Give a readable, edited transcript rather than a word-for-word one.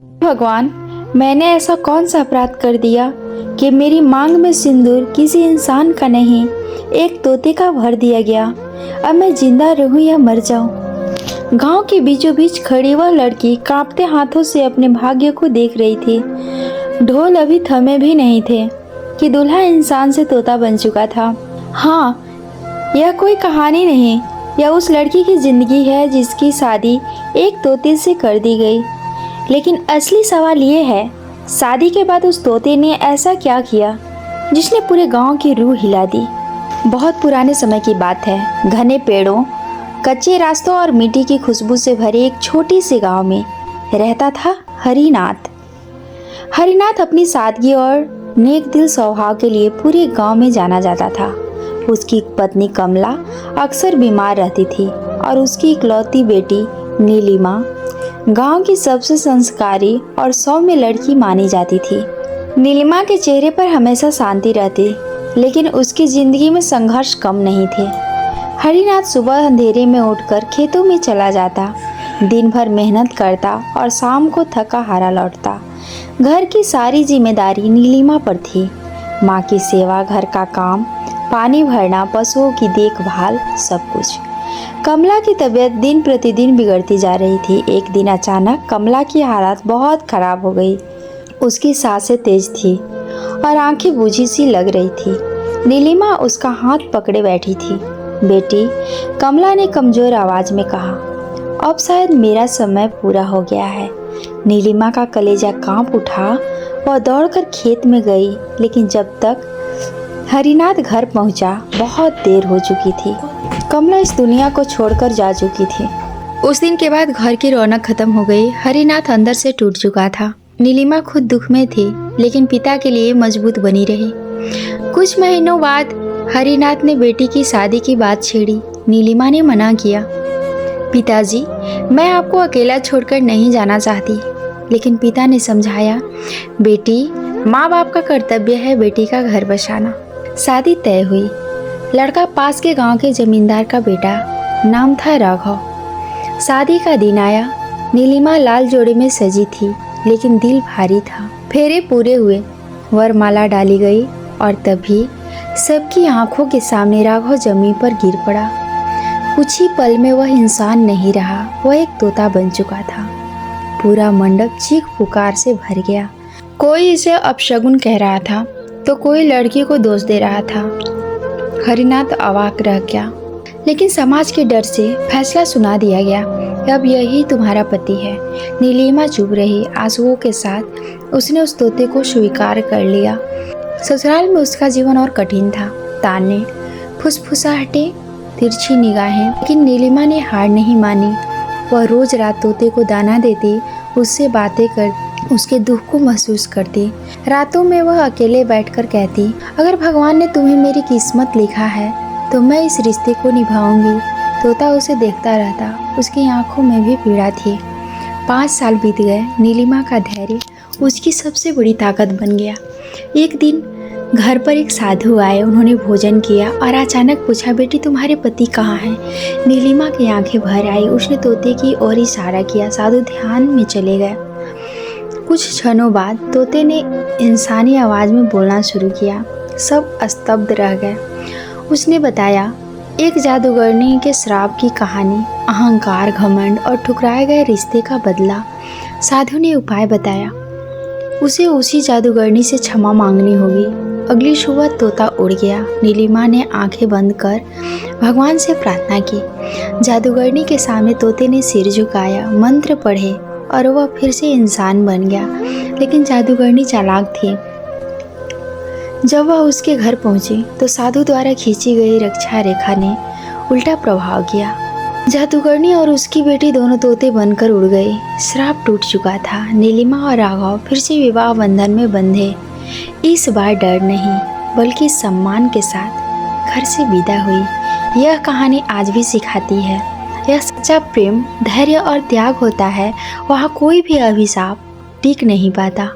भगवान, मैंने ऐसा कौन सा अपराध कर दिया कि मेरी मांग में सिंदूर किसी इंसान का नहीं, एक तोते का भर दिया गया। अब मैं जिंदा रहूं या मर जाऊं। गांव के बीचों बीच खड़ी वह लड़की कांपते हाथों से अपने भाग्य को देख रही थी। ढोल अभी थमे भी नहीं थे कि दूल्हा इंसान से तोता बन चुका था। हाँ, यह कोई कहानी नहीं, यह उस लड़की की जिंदगी है जिसकी शादी एक तोते से कर दी गई। लेकिन असली सवाल ये है, शादी के बाद उस तोते ने ऐसा क्या किया जिसने पूरे गांव की रूह हिला दी। बहुत पुराने समय की बात है। घने पेड़ों, कच्चे रास्तों और मिट्टी की खुशबू से भरे एक छोटी सी गांव में रहता था हरिनाथ। हरिनाथ अपनी सादगी और नेक दिल स्वभाव के लिए पूरे गांव में जाना जाता था। उसकी पत्नी कमला अक्सर बीमार रहती थी और उसकी इकलौती बेटी नीलिमा गांव की सबसे संस्कारी और सौम्य लड़की मानी जाती थी। नीलिमा के चेहरे पर हमेशा शांति रहती, लेकिन उसकी जिंदगी में संघर्ष कम नहीं थे। हरिनाथ सुबह अंधेरे में उठकर खेतों में चला जाता, दिन भर मेहनत करता और शाम को थका हारा लौटता। घर की सारी जिम्मेदारी नीलिमा पर थी। माँ की सेवा, घर का काम, पानी भरना, पशुओं की देखभाल, सब कुछ। कमला की तबीयत दिन प्रतिदिन बिगड़ती जा रही थी। एक दिन अचानक कमला की हालत बहुत खराब हो गई। उसकी सांसें तेज थी और आंखें बूझी सी लग रही थी। नीलिमा उसका हाथ पकड़े बैठी थी। बेटी, कमला ने कमजोर आवाज में कहा, अब शायद मेरा समय पूरा हो गया है। नीलिमा का कलेजा कांप उठा। वह दौड़कर खेत में गई, लेकिन जब तक हरिनाथ घर पहुंचा, बहुत देर हो चुकी थी। कमला इस दुनिया को छोड़कर जा चुकी थी। उस दिन के बाद घर की रौनक खत्म हो गई। हरिनाथ अंदर से टूट चुका था। नीलिमा खुद दुख में थी, लेकिन पिता के लिए मजबूत बनी रही। कुछ महीनों बाद हरिनाथ ने बेटी की शादी की बात छेड़ी। नीलिमा ने मना किया। पिताजी, मैं आपको अकेला छोड़कर नहीं जाना चाहती। लेकिन पिता ने समझाया, बेटी, माँ बाप का कर्तव्य है बेटी का घर बसाना। शादी तय हुई। लड़का पास के गांव के जमींदार का बेटा, नाम था राघव। शादी का दिन आया। नीलिमा लाल जोड़े में सजी थी, लेकिन दिल भारी था। फेरे पूरे हुए, वरमाला डाली गई और तभी सबकी आंखों के सामने राघव जमीन पर गिर पड़ा। कुछ ही पल में वह इंसान नहीं रहा, वह एक तोता बन चुका था। पूरा मंडप चीख पुकार से भर गया। कोई इसे अपशगुन कह रहा था तो कोई लड़की को दोष दे रहा था। हरिनाथ अवाक रह गया, लेकिन समाज के डर से फैसला सुना दिया गया, अब यही तुम्हारा पति है। नीलिमा चुप रही। आंसुओं के साथ उसने उस तोते को स्वीकार कर लिया। ससुराल में उसका जीवन और कठिन था। ताने, फुसफुसाहटें, तिरछी निगाहें, लेकिन नीलिमा ने हार नहीं मानी। वह रोज रात तोते को दाना देती, उससे बातें कर उसके दुख को महसूस करती। रातों में वह अकेले बैठकर कहती, अगर भगवान ने तुम्हें मेरी किस्मत लिखा है तो मैं इस रिश्ते को निभाऊंगी। तोता उसे देखता रहता, उसकी आंखों में भी पीड़ा थी। 5 साल बीत गए। नीलिमा का धैर्य उसकी सबसे बड़ी ताकत बन गया। एक दिन घर पर एक साधु आए। उन्होंने भोजन किया और अचानक पूछा, बेटी तुम्हारे पति कहाँ हैं? नीलिमा की आंखें भर आई। उसने तोते की ओर इशारा किया। साधु ध्यान में चले गए। कुछ क्षणों बाद तोते ने इंसानी आवाज में बोलना शुरू किया। सब स्तब्ध रह गए। उसने बताया, एक जादूगरनी के श्राप की कहानी, अहंकार, घमंड और ठुकराए गए रिश्ते का बदला। साधु ने उपाय बताया, उसे उसी जादूगरनी से क्षमा मांगनी होगी। अगली सुबह तोता उड़ गया। नीलिमा ने आंखें बंद कर भगवान से प्रार्थना की। जादूगरनी के सामने तोते ने सिर झुकाया, मंत्र पढ़े और वह फिर से इंसान बन गया। लेकिन जादूगरनी चालाक थी। जब वह उसके घर पहुंची तो साधु द्वारा खींची गई रक्षा रेखा ने उल्टा प्रभाव किया। जादूगरनी और उसकी बेटी दोनों तोते बनकर उड़ गई। श्राप टूट चुका था। नीलिमा और राघव फिर से विवाह बंधन में बंधे। इस बार डर नहीं, बल्कि सम्मान के साथ घर से विदा हुई। यह कहानी आज भी सिखाती है, यह सच्चा प्रेम, धैर्य और त्याग होता है, वहाँ कोई भी अभिशाप टिक नहीं पाता।